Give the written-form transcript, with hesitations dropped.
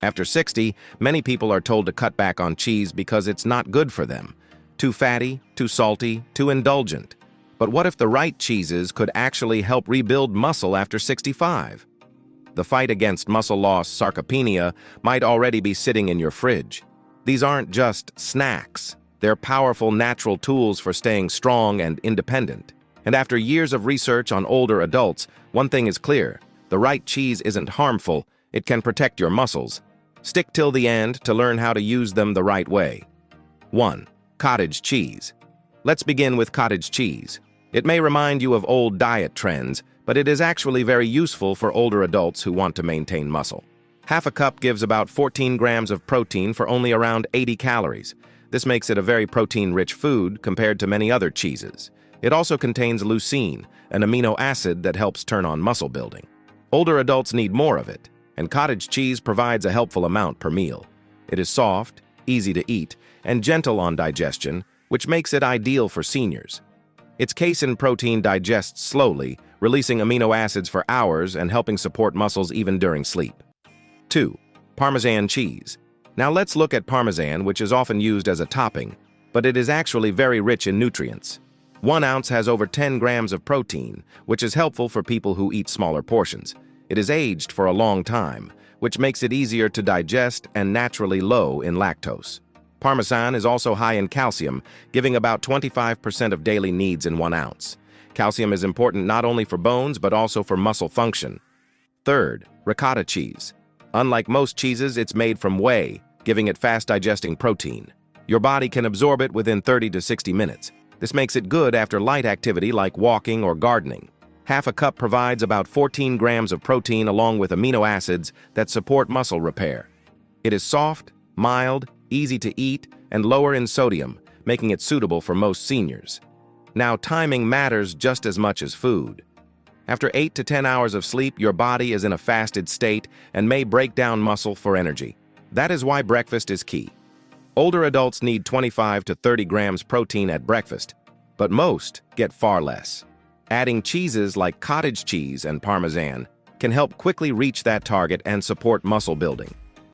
After 60, many people are told to cut back on cheese because it's not good for them. Too fatty, too salty, too indulgent. But what if the right cheeses could actually help rebuild muscle after 65? The fight against muscle loss, sarcopenia, might already be sitting in your fridge. These aren't just snacks. They're powerful natural tools for staying strong and independent. And after years of research on older adults, one thing is clear. The right cheese isn't harmful. It can protect your muscles. Stick till the end to learn how to use them the right way. 1. Cottage cheese. Let's begin with cottage cheese. It may remind you of old diet trends, but it is actually very useful for older adults who want to maintain muscle. Half a cup gives about 14 grams of protein for only around 80 calories. This makes it a very protein-rich food compared to many other cheeses. It also contains leucine, an amino acid that helps turn on muscle building. Older adults need more of it, and cottage cheese provides a helpful amount per meal. It is soft, easy to eat, and gentle on digestion, which makes it ideal for seniors. Its casein protein digests slowly, releasing amino acids for hours and helping support muscles even during sleep. 2. Parmesan cheese. Now let's look at parmesan, which is often used as a topping, but it is actually very rich in nutrients. 1 ounce has over 10 grams of protein, which is helpful for people who eat smaller portions. It is aged for a long time, which makes it easier to digest and naturally low in lactose. Parmesan is also high in calcium, giving about 25% of daily needs in 1 ounce. Calcium is important not only for bones, but also for muscle function. 3. Ricotta cheese. Unlike most cheeses, it's made from whey, giving it fast-digesting protein. Your body can absorb it within 30 to 60 minutes. This makes it good after light activity like walking or gardening. Half a cup provides about 14 grams of protein along with amino acids that support muscle repair. It is soft, mild, easy to eat, and lower in sodium, making it suitable for most seniors. Now, timing matters just as much as food. After 8 to 10 hours of sleep, your body is in a fasted state and may break down muscle for energy. That is why breakfast is key. Older adults need 25 to 30 grams protein at breakfast, but most get far less. Adding cheeses like cottage cheese and parmesan can help quickly reach that target and support muscle building.